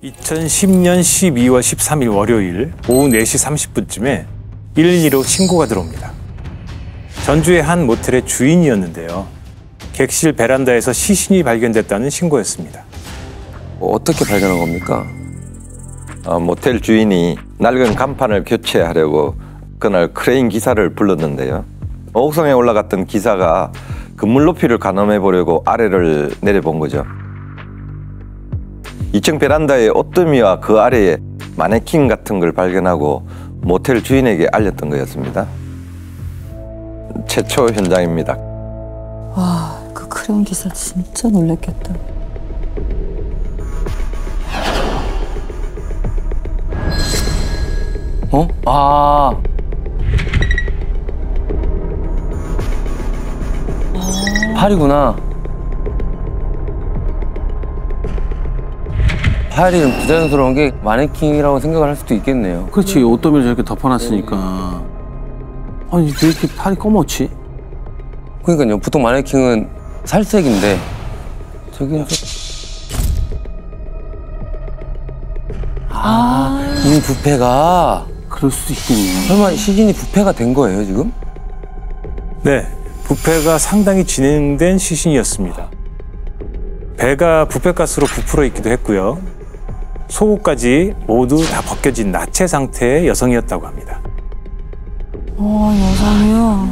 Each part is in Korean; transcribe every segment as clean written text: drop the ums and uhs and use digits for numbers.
2010년 12월 13일 월요일 오후 4시 30분쯤에 112로 신고가 들어옵니다. 전주의 한 모텔의 주인이었는데요. 객실 베란다에서 시신이 발견됐다는 신고였습니다. 어떻게 발견한 겁니까? 모텔 주인이 낡은 간판을 교체하려고 그날 크레인 기사를 불렀는데요. 옥상에 올라갔던 기사가 건물 높이를 가늠해 보려고 아래를 내려본 거죠. 2층 베란다에 옷더미와 그 아래에 마네킹 같은 걸 발견하고 모텔 주인에게 알렸던 거였습니다. 최초 현장입니다. 와, 그 크레인 기사 진짜 놀랬겠다. 어? 팔이구나. 팔이 부자연스러운 게 마네킹이라고 생각을 할 수도 있겠네요. 그렇지, 옷더미를 저렇게 덮어놨으니까. 아니, 왜 이렇게 팔이 검었지? 그러니까요, 보통 마네킹은 살색인데 저기는 이 부패가 그럴 수도 있겠네. 설마 시신이 부패가 된 거예요, 지금? 네, 부패가 상당히 진행된 시신이었습니다. 배가 부패가스로 부풀어 있기도 했고요. 속옷까지 모두 다 벗겨진 나체 상태의 여성이었다고 합니다. 여성이요.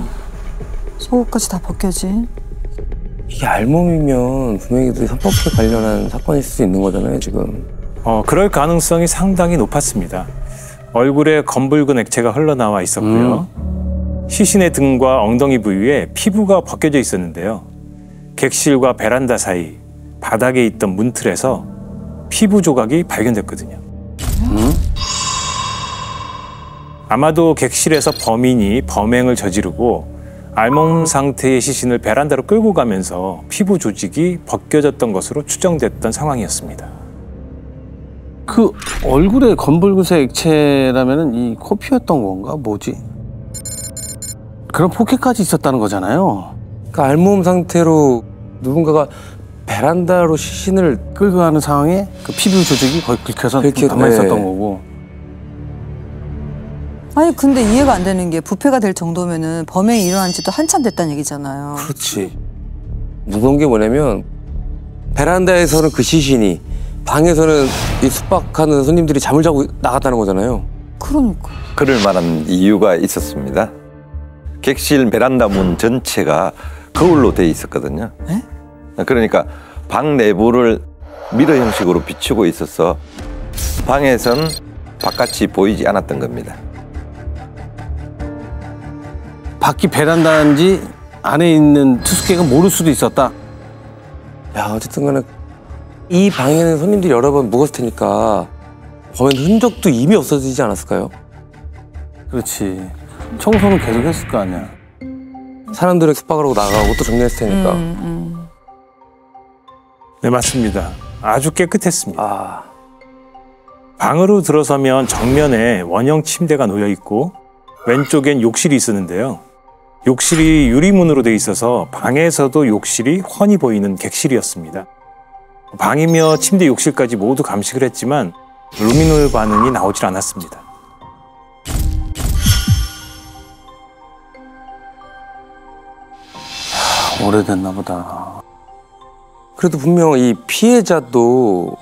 속옷까지 다 벗겨진. 이게 알몸이면 분명히 성폭행 관련한 사건일 수도 있는 거잖아요, 지금. 그럴 가능성이 상당히 높았습니다. 얼굴에 검붉은 액체가 흘러나와 있었고요. 시신의 등과 엉덩이 부위에 피부가 벗겨져 있었는데요. 객실과 베란다 사이 바닥에 있던 문틀에서 피부 조각이 발견됐거든요. 아마도 객실에서 범인이 범행을 저지르고 알몸 상태의 시신을 베란다로 끌고 가면서 피부 조직이 벗겨졌던 것으로 추정됐던 상황이었습니다. 그 얼굴에 검붉은색 액체라면은 이 코피였던 건가? 뭐지? 그런 포켓까지 있었다는 거잖아요. 그러니까 알몸 상태로 누군가가 베란다로 시신을 끌고 가는 상황에 그 피부 조직이 거의 긁혀서 남아 있었던 거고. 아니, 근데 이해가 안 되는 게 부패가 될 정도면은 범행이 일어난 지도 한참 됐다는 얘기잖아요. 그렇지. 무서운 게 뭐냐면 베란다에서는 그 시신이, 방에서는 이 숙박하는 손님들이 잠을 자고 나갔다는 거잖아요. 그러니까. 그럴 만한 이유가 있었습니다. 객실 베란다 문 전체가 거울로 돼 있었거든요. 에? 그러니까 방 내부를 미러 형식으로 비추고 있어서 방에선 바깥이 보이지 않았던 겁니다. 밖이 베란다인지 안에 있는 투숙객은 모를 수도 있었다. 야, 어쨌든 간에 이 방에는 손님들이 여러 번 묵었을 테니까 범행 흔적도 이미 없어지지 않았을까요? 그렇지. 청소는 계속 했을 거 아니야. 사람들은 숙박을 하고 나가고 또 정리했을 테니까. 네, 맞습니다. 아주 깨끗했습니다. 아, 방으로 들어서면 정면에 원형 침대가 놓여 있고 왼쪽엔 욕실이 있었는데요. 욕실이 유리문으로 돼 있어서 방에서도 욕실이 훤히 보이는 객실이었습니다. 방이며 침대, 욕실까지 모두 감식을 했지만 루미놀 반응이 나오질 않았습니다. 오래됐나 보다. 그래도 분명 이 피해자도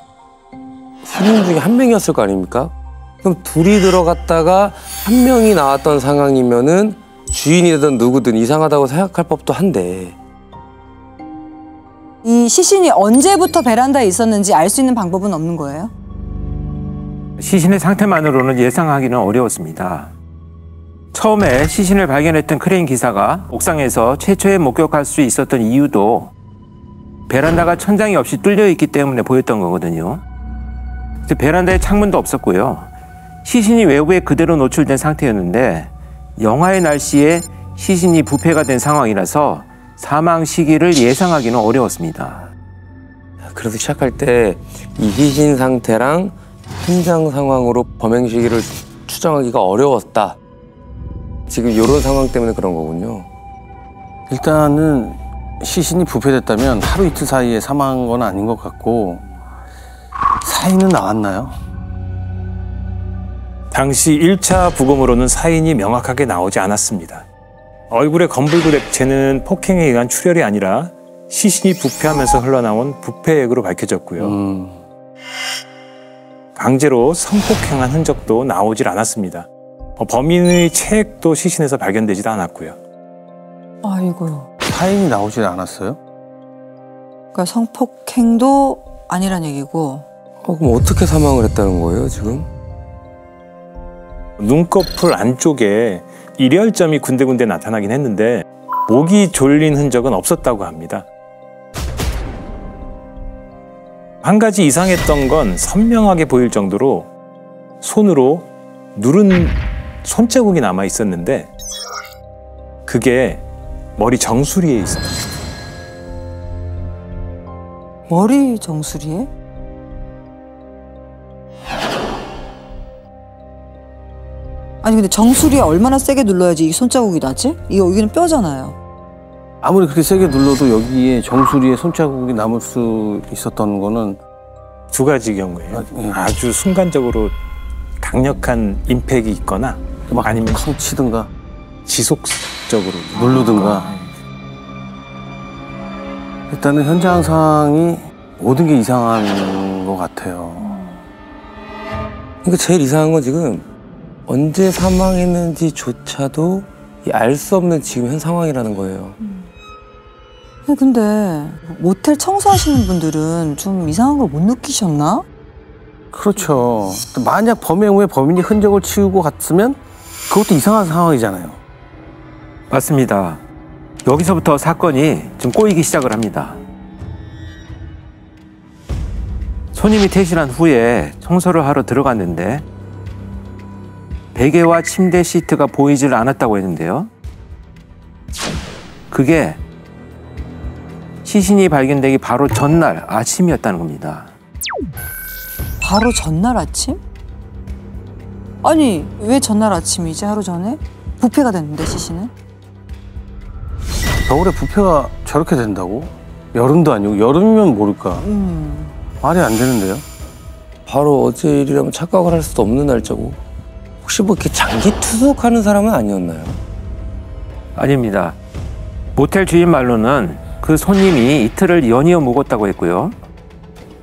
손님 중에 한 명이었을 거 아닙니까? 그럼 둘이 들어갔다가 한 명이 나왔던 상황이면은 주인이든 누구든 이상하다고 생각할 법도 한데. 이 시신이 언제부터 베란다에 있었는지 알 수 있는 방법은 없는 거예요? 시신의 상태만으로는 예상하기는 어려웠습니다. 처음에 시신을 발견했던 크레인 기사가 옥상에서 최초에 목격할 수 있었던 이유도 베란다가 천장이 없이 뚫려 있기 때문에 보였던 거거든요. 베란다에 창문도 없었고요. 시신이 외부에 그대로 노출된 상태였는데 영하의 날씨에 시신이 부패가 된 상황이라서 사망 시기를 예상하기는 어려웠습니다. 그래서 시작할 때 이 시신 상태랑 현장 상황으로 범행 시기를 추정하기가 어려웠다. 지금 이런 상황 때문에 그런 거군요. 일단은 시신이 부패됐다면 하루 이틀 사이에 사망한 건 아닌 것 같고 사인은 나왔나요? 당시 1차 부검으로는 사인이 명확하게 나오지 않았습니다. 얼굴의 검불구 액체는 폭행에 의한 출혈이 아니라 시신이 부패하면서 흘러나온 부패액으로 밝혀졌고요. 강제로 성폭행한 흔적도 나오질 않았습니다. 범인의 체액도 시신에서 발견되지도 않았고요. 아이고요. 사인이 나오질 않았어요? 그러니까 성폭행도 아니란 얘기고. 그럼 어떻게 사망을 했다는 거예요, 지금? 눈꺼풀 안쪽에 일혈점이 군데군데 나타나긴 했는데 목이 졸린 흔적은 없었다고 합니다. 한 가지 이상했던 건 선명하게 보일 정도로 손으로 누른 손자국이 남아 있었는데 그게 머리 정수리에 있었어요. 머리 정수리에? 아니 근데 정수리에 얼마나 세게 눌러야지 이 손자국이 나지? 여기는 뼈잖아요. 아무리 그렇게 세게 눌러도 여기에 정수리에 손자국이 남을 수 있었던 거는 두 가지 경우에요. 예. 아주 순간적으로 강력한 임팩이 있거나 막 아니면 쾅 치든가 지속적으로 누르든가. 일단은 현장 상황이 모든 게 이상한 것 같아요. 그러니까 제일 이상한 건 지금 언제 사망했는지조차도 알 수 없는 지금 현 상황이라는 거예요. 근데 모텔 청소하시는 분들은 좀 이상한 걸 못 느끼셨나? 그렇죠. 만약 범행 후에 범인이 흔적을 치우고 갔으면 그것도 이상한 상황이잖아요. 맞습니다. 여기서부터 사건이 좀 꼬이기 시작을 합니다. 손님이 퇴실한 후에 청소를 하러 들어갔는데 베개와 침대 시트가 보이질 않았다고 했는데요. 그게 시신이 발견되기 바로 전날 아침이었다는 겁니다. 바로 전날 아침? 아니 왜 전날 아침이지? 하루 전에? 부패가 됐는데 시신은? 겨울에 부패가 저렇게 된다고? 여름도 아니고 여름이면 모를까? 말이 안 되는데요. 바로 어제 일이라면 착각을 할 수도 없는 날짜고 혹시 뭐 이렇게 장기 투숙하는 사람은 아니었나요? 아닙니다. 모텔 주인 말로는 그 손님이 이틀을 연이어 묵었다고 했고요.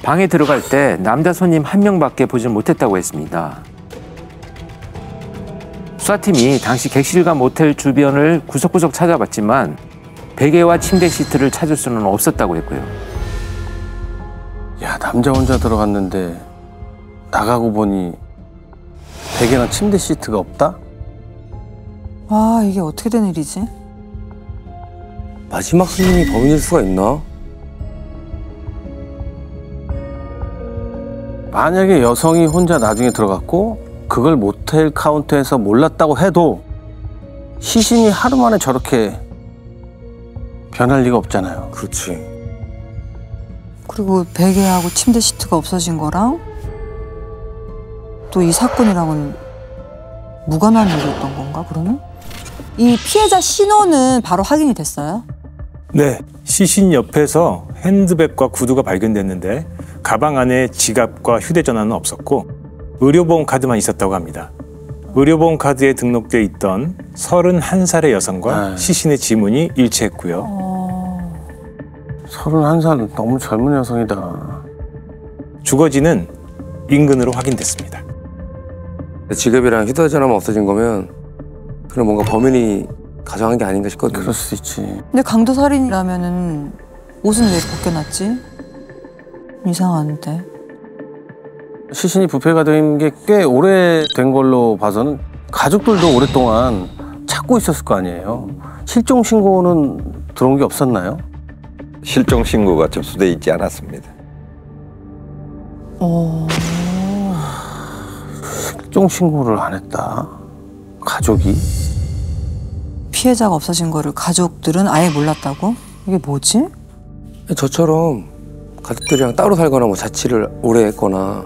방에 들어갈 때 남자 손님 한 명밖에 보질 못했다고 했습니다. 수사팀이 당시 객실과 모텔 주변을 구석구석 찾아봤지만 베개와 침대 시트를 찾을 수는 없었다고 했고요. 야, 남자 혼자 들어갔는데 나가고 보니 베개나 침대 시트가 없다? 아 이게 어떻게 된 일이지? 마지막 손님이 범인일 수가 있나? 만약에 여성이 혼자 나중에 들어갔고 그걸 모텔 카운터에서 몰랐다고 해도 시신이 하루 만에 저렇게 변할 리가 없잖아요. 그렇지. 그리고 베개하고 침대 시트가 없어진 거랑 또 이 사건이랑은 무관한 일이었던 건가 그러면? 이 피해자 신원은 바로 확인이 됐어요? 네, 시신 옆에서 핸드백과 구두가 발견됐는데 가방 안에 지갑과 휴대전화는 없었고 의료보험 카드만 있었다고 합니다. 의료보험 카드에 등록돼 있던 31살의 여성과 시신의 지문이 일치했고요. 31살 너무 젊은 여성이다. 주거지는 인근으로 확인됐습니다. 지갑이랑 휴대전화만 없어진 거면 그럼 뭔가 범인이 가져간 게 아닌가 싶거든요. 그럴 수 있지. 근데 강도살인이라면은 옷은 왜 벗겨놨지? 이상한데. 시신이 부패가 된 게 꽤 오래된 걸로 봐서는 가족들도 오랫동안 찾고 있었을 거 아니에요. 실종 신고는 들어온 게 없었나요? 실종 신고가 접수돼 있지 않았습니다. 실종 신고를 안 했다. 가족이? 피해자가 없어진 거를 가족들은 아예 몰랐다고? 이게 뭐지? 저처럼 가족들이랑 따로 살거나 뭐 자취를 오래 했거나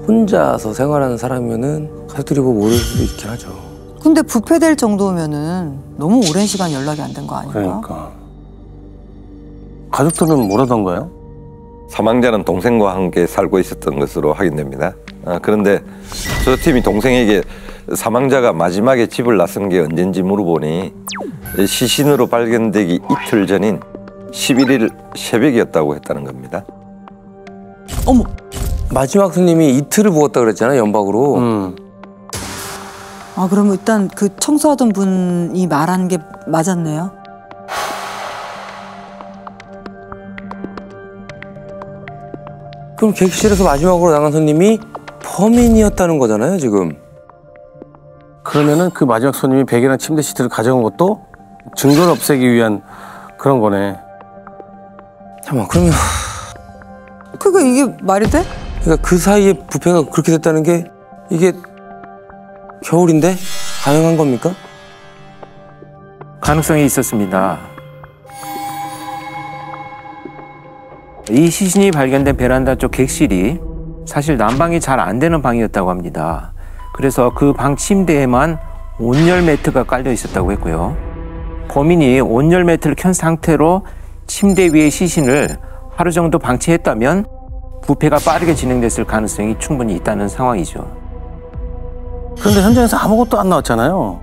혼자서 생활하는 사람이면은 가족들이 뭐 모를 수도 있긴 하죠. 근데 부패될 정도면은 너무 오랜 시간 연락이 안 된 거 아닌가? 그러니까. 가족들은 뭐라던가요? 사망자는 동생과 함께 살고 있었던 것으로 확인됩니다. 그런데 수사팀이 동생에게 사망자가 마지막에 집을 나선 게 언젠지 물어보니 시신으로 발견되기 이틀 전인 11일 새벽이었다고 했다는 겁니다. 어머. 마지막 손님이 이틀을 묵었다 그랬잖아요, 연박으로. 아, 그러면 일단 그 청소하던 분이 말한 게 맞았네요. 그럼 객실에서 마지막으로 나간 손님이 범인이었다는 거잖아요, 지금. 그러면은 그 마지막 손님이 베개랑 침대 시트를 가져온 것도 증거를 없애기 위한 그런 거네. 잠깐만, 그러면 그게 이게 말이 돼? 그러니까 그 사이에 부패가 그렇게 됐다는 게 이게 겨울인데 가능한 겁니까? 가능성이 있었습니다. 이 시신이 발견된 베란다 쪽 객실이 사실 난방이 잘 안 되는 방이었다고 합니다. 그래서 그 방 침대에만 온열 매트가 깔려 있었다고 했고요. 범인이 온열 매트를 켠 상태로 침대 위에 시신을 하루 정도 방치했다면 부패가 빠르게 진행됐을 가능성이 충분히 있다는 상황이죠. 그런데 현장에서 아무것도 안 나왔잖아요.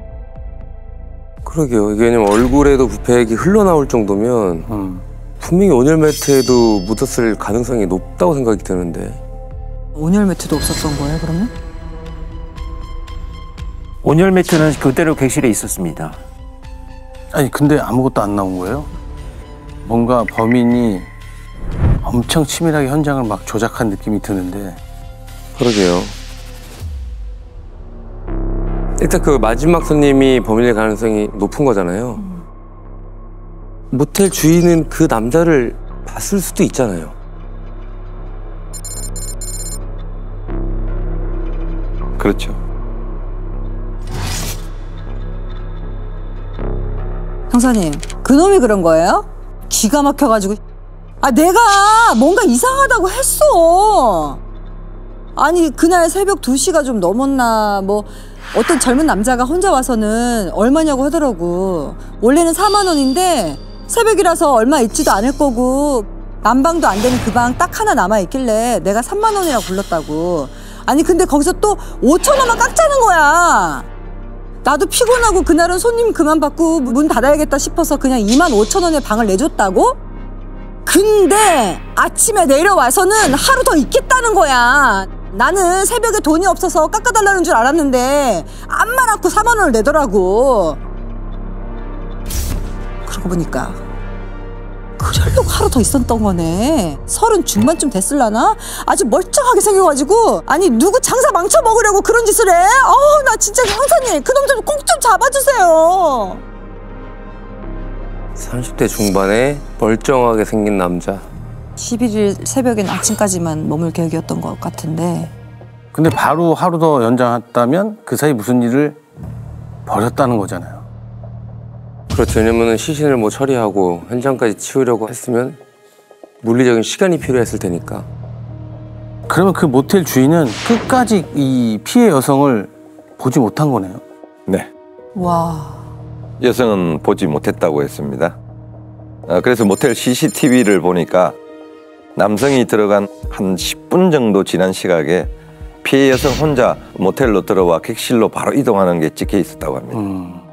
그러게요. 이게 왜냐면 얼굴에도 부패액이 흘러나올 정도면 분명히 온열 매트에도 묻었을 가능성이 높다고 생각이 드는데. 온열 매트도 없었던 거예요, 그러면? 온열 매트는 그대로 객실에 있었습니다. 아니 근데 아무것도 안 나온 거예요? 뭔가 범인이 엄청 치밀하게 현장을 막 조작한 느낌이 드는데. 그러게요. 일단 그 마지막 손님이 범인일 가능성이 높은 거잖아요. 모텔 주인은 그 남자를 봤을 수도 있잖아요. 그렇죠. 형사님, 그놈이 그런 거예요? 기가 막혀가지고. 아, 내가 뭔가 이상하다고 했어. 아니, 그날 새벽 2시가 좀 넘었나, 뭐, 어떤 젊은 남자가 혼자 와서는 얼마냐고 하더라고. 원래는 4만 원인데, 새벽이라서 얼마 있지도 않을 거고, 난방도 안 되는 그 방 딱 하나 남아있길래 내가 3만 원이라고 불렀다고. 아니, 근데 거기서 또 5천 원만 깎자는 거야. 나도 피곤하고 그날은 손님 그만 받고 문 닫아야겠다 싶어서 그냥 2만 5천 원에 방을 내줬다고? 근데 아침에 내려와서는 하루 더 있겠다는 거야. 나는 새벽에 돈이 없어서 깎아달라는 줄 알았는데 암만 않고 4만 원을 내더라고. 그러고 보니까 그러려고 하루 더 있었던 거네. 30 중반쯤 됐을라나? 아주 멀쩡하게 생겨가지고. 아니, 누구 장사 망쳐먹으려고 그런 짓을 해? 나 진짜 형사님, 그놈 좀 꼭 좀 잡아주세요. 30대 중반에 멀쩡하게 생긴 남자. 11일 새벽엔 아침까지만 머물 계획이었던 것 같은데. 근데 바로 하루 더 연장했다면 그 사이 무슨 일을 벌였다는 거잖아요. 그렇죠. 왜냐면은 시신을 뭐 처리하고 현장까지 치우려고 했으면 물리적인 시간이 필요했을 테니까. 그러면 그 모텔 주인은 끝까지 이 피해 여성을 보지 못한 거네요. 네. 와. 여성은 보지 못했다고 했습니다. 그래서 모텔 CCTV를 보니까 남성이 들어간 한 10분 정도 지난 시각에 피해 여성 혼자 모텔로 들어와 객실로 바로 이동하는 게 찍혀 있었다고 합니다.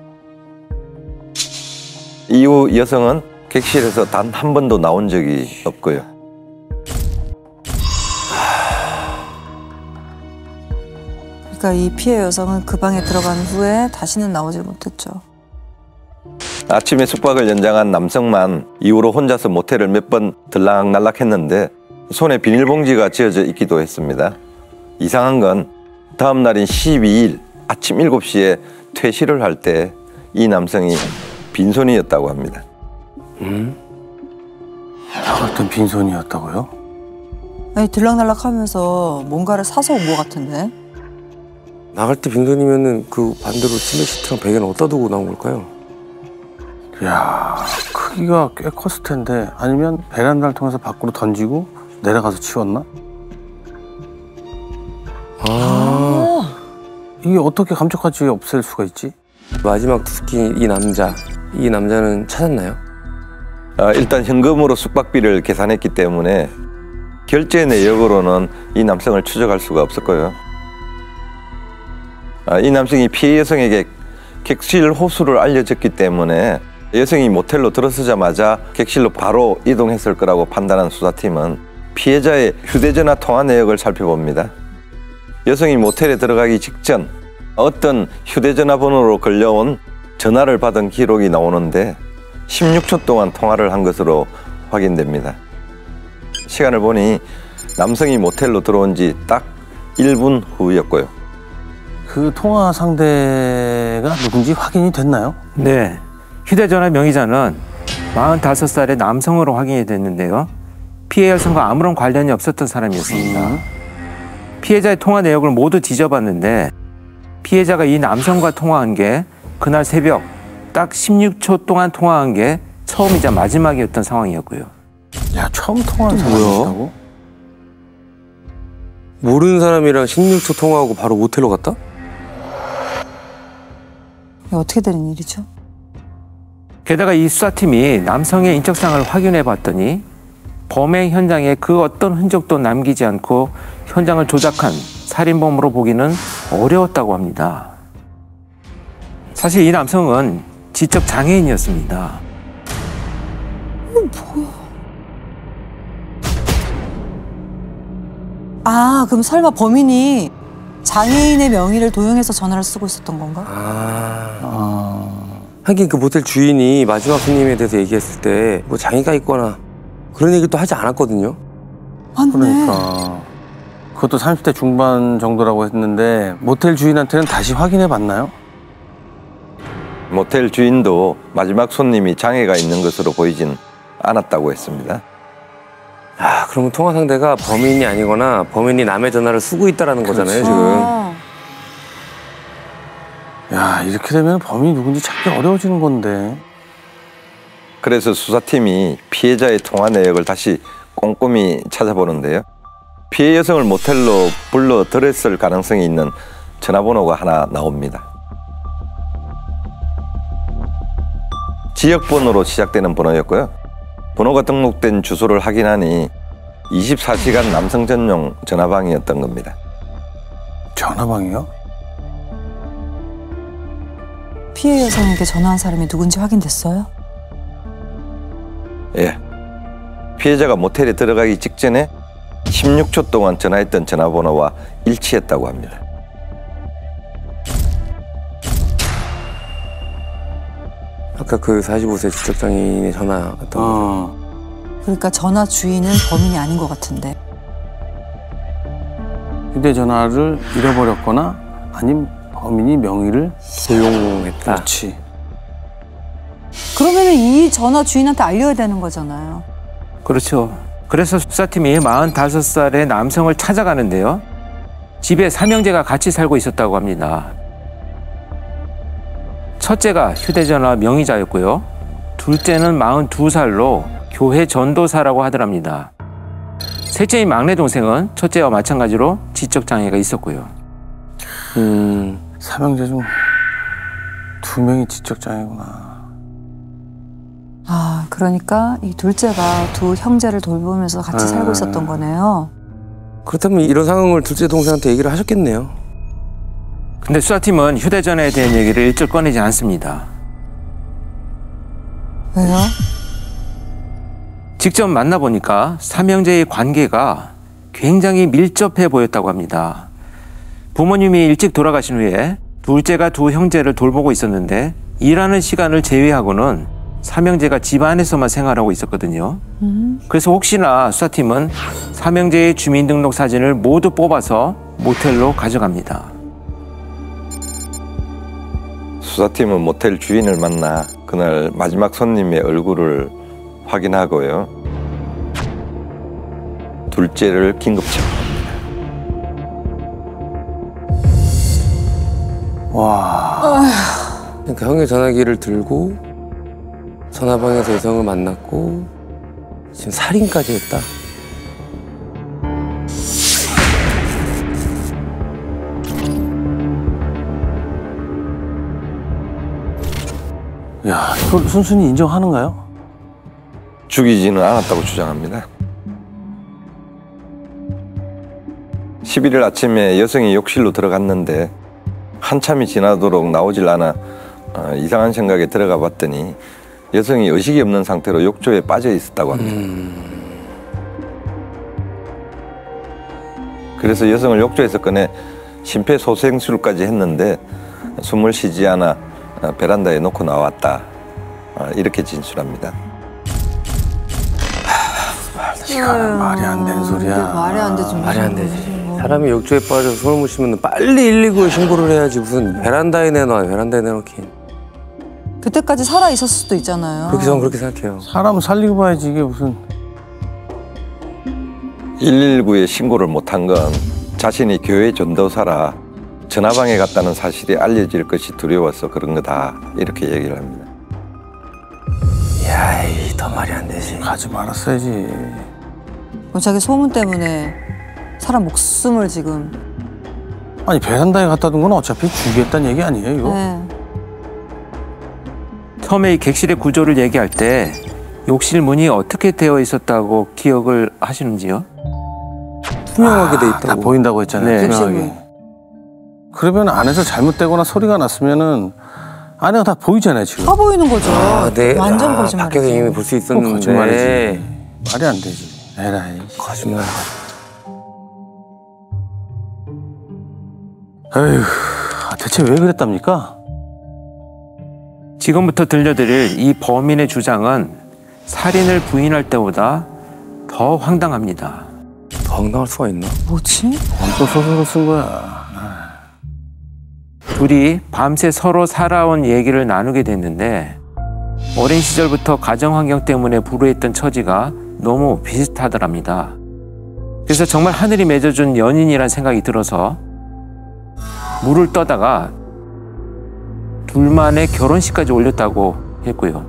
이후 여성은 객실에서 단 한 번도 나온 적이 없고요. 그러니까 이 피해 여성은 그 방에 들어간 후에 다시는 나오질 못했죠. 아침에 숙박을 연장한 남성만 이후로 혼자서 모텔을 몇 번 들락날락했는데 손에 비닐봉지가 쥐어져 있기도 했습니다. 이상한 건 다음 날인 12일 아침 7시에 퇴실을 할 때 이 남성이 빈손이었다고 합니다. 나갈 땐 빈손이었다고요? 아니, 들락날락하면서 뭔가를 사서 온 것 같은데. 나갈 때 빈손이면은 그 반대로 침대 시트랑 베개는 어디다 두고 나온 걸까요? 이야, 크기가 꽤 컸을 텐데. 아니면 베란다를 통해서 밖으로 던지고 내려가서 치웠나? 이게 어떻게 감쪽같이 없앨 수가 있지? 마지막 투스킨 이 남자는 찾았나요? 일단 현금으로 숙박비를 계산했기 때문에 결제 내역으로는 이 남성을 추적할 수가 없었고요. 이 남성이 피해 여성에게 객실 호수를 알려줬기 때문에 여성이 모텔로 들어서자마자 객실로 바로 이동했을 거라고 판단한 수사팀은 피해자의 휴대전화 통화 내역을 살펴봅니다. 여성이 모텔에 들어가기 직전 어떤 휴대전화 번호로 걸려온 전화를 받은 기록이 나오는데 16초 동안 통화를 한 것으로 확인됩니다. 시간을 보니 남성이 모텔로 들어온 지 딱 1분 후였고요. 그 통화 상대가 누군지 확인이 됐나요? 네. 휴대전화 명의자는 45살의 남성으로 확인이 됐는데요. 피해 여성과 아무런 관련이 없었던 사람이었습니다. 피해자의 통화 내역을 모두 뒤져봤는데 피해자가 이 남성과 통화한 게 그날 새벽 딱 16초 동안 통화한 게 처음이자 마지막이었던 상황이었고요. 야, 처음 통화한 사람이었다고? 모르는 사람이랑 16초 통화하고 바로 모텔로 갔다? 이게 어떻게 되는 일이죠? 게다가 이 수사팀이 남성의 인적사항을 확인해 봤더니 범행 현장에 그 어떤 흔적도 남기지 않고 현장을 조작한 살인범으로 보기는 어려웠다고 합니다. 사실 이 남성은 지적 장애인이었습니다. 아, 그럼 설마 범인이 장애인의 명의를 도용해서 전화를 쓰고 있었던 건가? 하긴 그 모텔 주인이 마지막 손님에 대해서 얘기했을 때 뭐 장애가 있거나 그런 얘기를 또 하지 않았거든요. 맞네. 그러니까. 그것도 30대 중반 정도라고 했는데 모텔 주인한테는 다시 확인해 봤나요? 모텔 주인도 마지막 손님이 장애가 있는 것으로 보이진 않았다고 했습니다. 아, 그러면 통화 상대가 범인이 아니거나 범인이 남의 전화를 쓰고 있다라는 거잖아요, 지금. 아, 야, 이렇게 되면 범인이 누군지 찾기 어려워지는 건데. 그래서 수사팀이 피해자의 통화 내역을 다시 꼼꼼히 찾아보는데요. 피해 여성을 모텔로 불러들였을 가능성이 있는 전화번호가 하나 나옵니다. 지역번호로 시작되는 번호였고요. 번호가 등록된 주소를 확인하니 24시간 남성 전용 전화방이었던 겁니다. 전화방이요? 피해 여성에게 전화한 사람이 누군지 확인됐어요? 예. 피해자가 모텔에 들어가기 직전에 16초 동안 전화했던 전화번호와 일치했다고 합니다. 아까 그 45세 지적장애인의 전화였던 거죠. 그러니까 전화 주인은 범인이 아닌 것 같은데. 휴대전화를 잃어버렸거나 아니면 범인이 명의를 도용했다. 그렇지. 그러면 이 전화 주인한테 알려야 되는 거잖아요. 그렇죠. 그래서 수사팀이 45살의 남성을 찾아가는데요. 집에 삼형제가 같이 살고 있었다고 합니다. 첫째가 휴대전화 명의자였고요. 둘째는 42살로 교회 전도사라고 하더랍니다. 셋째인 막내 동생은 첫째와 마찬가지로 지적장애가 있었고요. 삼형제 중 2명이 지적장애구나. 아, 그러니까 이 둘째가 두 형제를 돌보면서 같이 살고 있었던 거네요. 그렇다면 이런 상황을 둘째 동생한테 얘기를 하셨겠네요. 근데 수사팀은 휴대전화에 대한 얘기를 일절 꺼내지 않습니다. 왜요? 직접 만나보니까 삼형제의 관계가 굉장히 밀접해 보였다고 합니다. 부모님이 일찍 돌아가신 후에 둘째가 두 형제를 돌보고 있었는데 일하는 시간을 제외하고는 삼형제가 집 안에서만 생활하고 있었거든요. 그래서 혹시나 수사팀은 삼형제의 주민등록 사진을 모두 뽑아서 모텔로 가져갑니다. 수사팀은 모텔 주인을 만나 그날 마지막 손님의 얼굴을 확인하고요. 둘째를 긴급 체포합니다. 와. 그러니까 형의 전화기를 들고 전화방에서 여성을 만났고 지금 살인까지 했다. 야, 이걸 순순히 인정하는가요? 죽이지는 않았다고 주장합니다. 11일 아침에 여성이 욕실로 들어갔는데 한참이 지나도록 나오질 않아 이상한 생각에 들어가 봤더니 여성이 의식이 없는 상태로 욕조에 빠져 있었다고 합니다. 그래서 여성을 욕조에서 꺼내 심폐소생술까지 했는데 숨을 쉬지 않아 베란다에 놓고 나왔다. 이렇게 진술합니다. 말이 안 되는 소리야. 말이 안 되지. 말이 안 되지. 사람이 욕조에 빠져서 숨을 못 쉬면 빨리 119에 신고를 해야지. 무슨 베란다에 내놔. 베란다에 내놓긴. 그때까지 살아 있었을 수도 있잖아요. 그렇게 저는 그렇게 생각해요. 사람 살리고 봐야지 이게 무슨. 119에 신고를 못한 건 자신이 교회 전도사라 전화방에 갔다는 사실이 알려질 것이 두려워서 그런 거다. 이렇게 얘기를 합니다. 야, 더 말이 안 되지. 가지 말았어야지. 자기 소문 때문에 사람 목숨을 지금. 아니 베란다에 갖다 둔 건 어차피 죽이겠다는 얘기 아니에요 이거? 네. 처음에 이 객실의 구조를 얘기할 때 욕실 문이 어떻게 되어 있었다고 기억을 하시는지요? 투명하게 돼 있다고. 다 보인다고 했잖아요. 네. 투명하게. 그러면 안에서 잘못되거나 소리가 났으면은 안에가 다 보이잖아요 지금. 다 보이는 거죠. 네. 완전 거짓말이죠. 밖에서 이미 볼 수 있었는데. 거짓말이지. 말이 안 되지. 에라이. 거짓말. 에휴, 대체 왜 그랬답니까? 지금부터 들려드릴 이 범인의 주장은 살인을 부인할 때보다 더 황당합니다. 더 황당할 수가 있나? 뭐지? 또 소설을 쓴 거야. 둘이 밤새 서로 살아온 얘기를 나누게 됐는데 어린 시절부터 가정 환경 때문에 불우했던 처지가 너무 비슷하더랍니다. 그래서 정말 하늘이 맺어준 연인이란 생각이 들어서 물을 떠다가 둘만의 결혼식까지 올렸다고 했고요.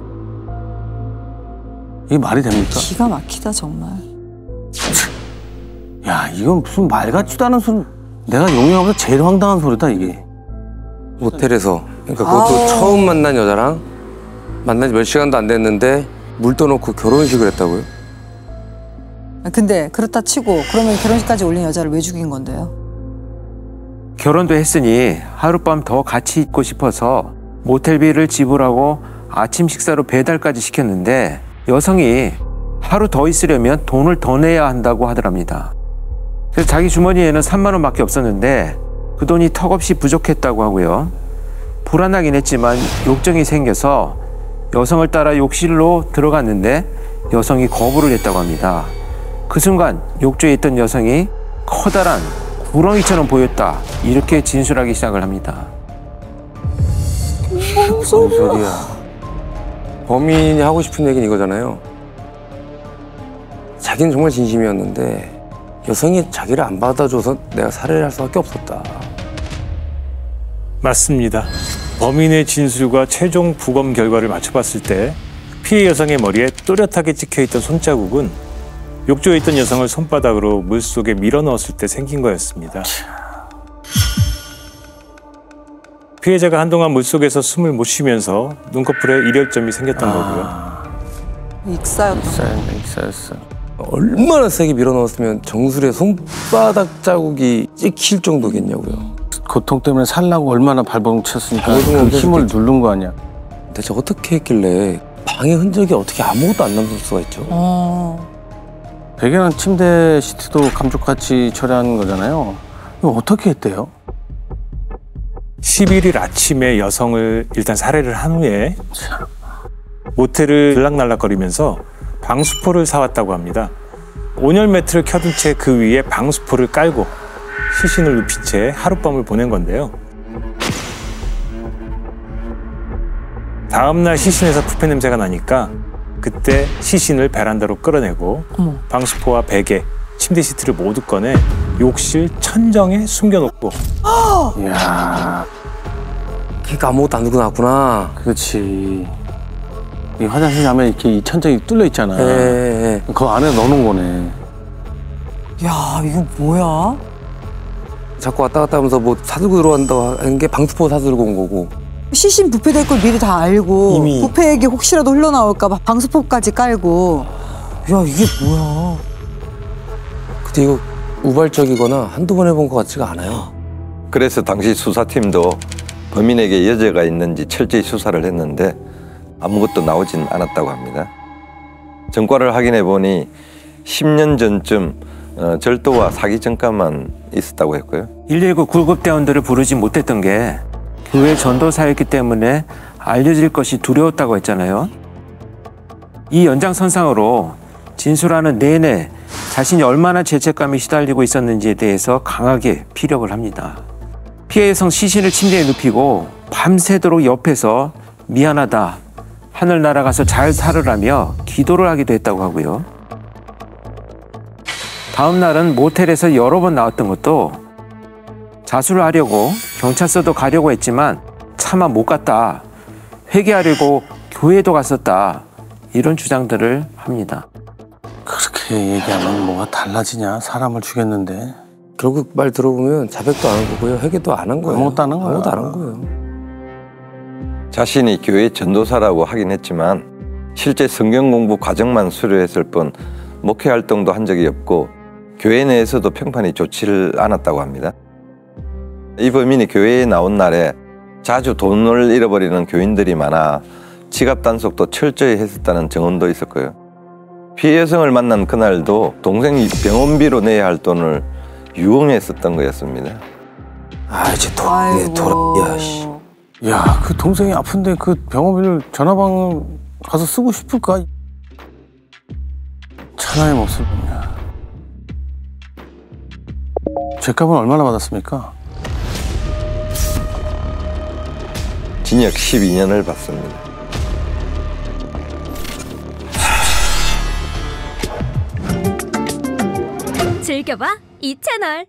이게 말이 됩니까? 기가 막히다 정말. 야, 이건 무슨 말 같지도 않은 소리. 내가 용영하면서 제일 황당한 소리다 이게. 모텔에서. 그러니까 그것도 처음 만난 여자랑 만난 지 몇 시간도 안 됐는데 물 떠놓고 결혼식을 했다고요? 근데 그렇다 치고 그러면 결혼식까지 올린 여자를 왜 죽인 건데요? 결혼도 했으니 하룻밤 더 같이 있고 싶어서 모텔비를 지불하고 아침 식사로 배달까지 시켰는데 여성이 하루 더 있으려면 돈을 더 내야 한다고 하더랍니다. 그래서 자기 주머니에는 3만 원밖에 없었는데 그 돈이 턱없이 부족했다고 하고요. 불안하긴 했지만 욕정이 생겨서 여성을 따라 욕실로 들어갔는데 여성이 거부를 했다고 합니다. 그 순간 욕조에 있던 여성이 커다란 구렁이처럼 보였다. 이렇게 진술하기 시작을 합니다. 무슨 소리야. 범인이 하고 싶은 얘기는 이거잖아요. 자기는 정말 진심이었는데 여성이 자기를 안 받아줘서 내가 살해를 할 수밖에 없었다. 맞습니다. 범인의 진술과 최종 부검 결과를 맞춰봤을 때 피해 여성의 머리에 또렷하게 찍혀있던 손자국은 욕조에 있던 여성을 손바닥으로 물속에 밀어넣었을 때 생긴 거였습니다. 피해자가 한동안 물속에서 숨을 못 쉬면서 눈꺼풀에 일혈점이 생겼던 거고요. 익사였어. 얼마나 세게 밀어넣었으면 정수리에 손바닥 자국이 찍힐 정도겠냐고요. 고통 때문에 살라고 얼마나 발버둥 쳤으니까 발버둥 그 힘을 쳤겠죠. 누른 거 아니야. 대체 어떻게 했길래 방의 흔적이 어떻게 아무것도 안 남을 수가 있죠? 베개랑 침대 시트도 감쪽같이 처리한 거잖아요. 이거 어떻게 했대요? 11일 아침에 여성을 일단 살해를 한 후에 모텔을 들락날락거리면서 방수포를 사왔다고 합니다. 온열 매트를 켜둔 채 그 위에 방수포를 깔고 시신을 눕힌 채 하룻밤을 보낸 건데요. 다음날 시신에서 부패 냄새가 나니까 그때 시신을 베란다로 끌어내고 방수포와 베개, 침대 시트를 모두 꺼내 욕실 천정에 숨겨놓고 이야, 걔가 아무것도 안 들고 나왔구나. 그렇지. 이 화장실 가면 이렇게 이 천장이 뚫려 있잖아. 예. 그 안에 넣어놓은 거네. 야 이거 뭐야? 자꾸 왔다 갔다 하면서 뭐 사들고 들어간다고 하는 게 방수포 사들고 온 거고. 시신 부패될 걸 미리 다 알고 이미. 부패액이 혹시라도 흘러나올까 봐 방수포까지 깔고. 야 이게 뭐야? 근데 이거 우발적이거나 한두 번 해본 것 같지가 않아요. 그래서 당시 수사팀도 범인에게 여죄가 있는지 철저히 수사를 했는데 아무것도 나오진 않았다고 합니다. 전과를 확인해 보니 10년 전쯤 절도와 사기 전과만 있었다고 했고요. 119 구급대원들을 부르지 못했던 게 교회 전도사였기 때문에 알려질 것이 두려웠다고 했잖아요. 이 연장선상으로 진술하는 내내 자신이 얼마나 죄책감에 시달리고 있었는지에 대해서 강하게 피력을 합니다. 피해 여성 시신을 침대에 눕히고 밤새도록 옆에서 미안하다, 하늘 날아가서 잘 살으라며 기도를 하기도 했다고 하고요. 다음 날은 모텔에서 여러 번 나왔던 것도 자수를 하려고 경찰서도 가려고 했지만 차마 못 갔다, 회개하려고 교회도 갔었다, 이런 주장들을 합니다. 그렇게 얘기하면 뭐가 달라지냐? 사람을 죽였는데. 결국 말 들어보면 자백도 안 한 거고요. 회개도 안 한 거예요. 아무것도 안 한 거야. 아무것도 안 한 거예요. 자신이 교회 전도사라고 하긴 했지만 실제 성경 공부 과정만 수료했을 뿐 목회 활동도 한 적이 없고 교회 내에서도 평판이 좋지를 않았다고 합니다. 이 범인이 교회에 나온 날에 자주 돈을 잃어버리는 교인들이 많아 지갑 단속도 철저히 했었다는 증언도 있었고요. 피해 여성을 만난 그날도 동생이 병원비로 내야 할 돈을 유용했었던 거였습니다. 아 이제 아이고. 돌아야 씨. 야, 그 동생이 아픈데 그 병원비를 전화방 가서 쓰고 싶을까? 천하의 몫을 보냐. 죄값은 얼마나 받았습니까? 징역 12년을 받습니다. 즐겨봐 이 채널.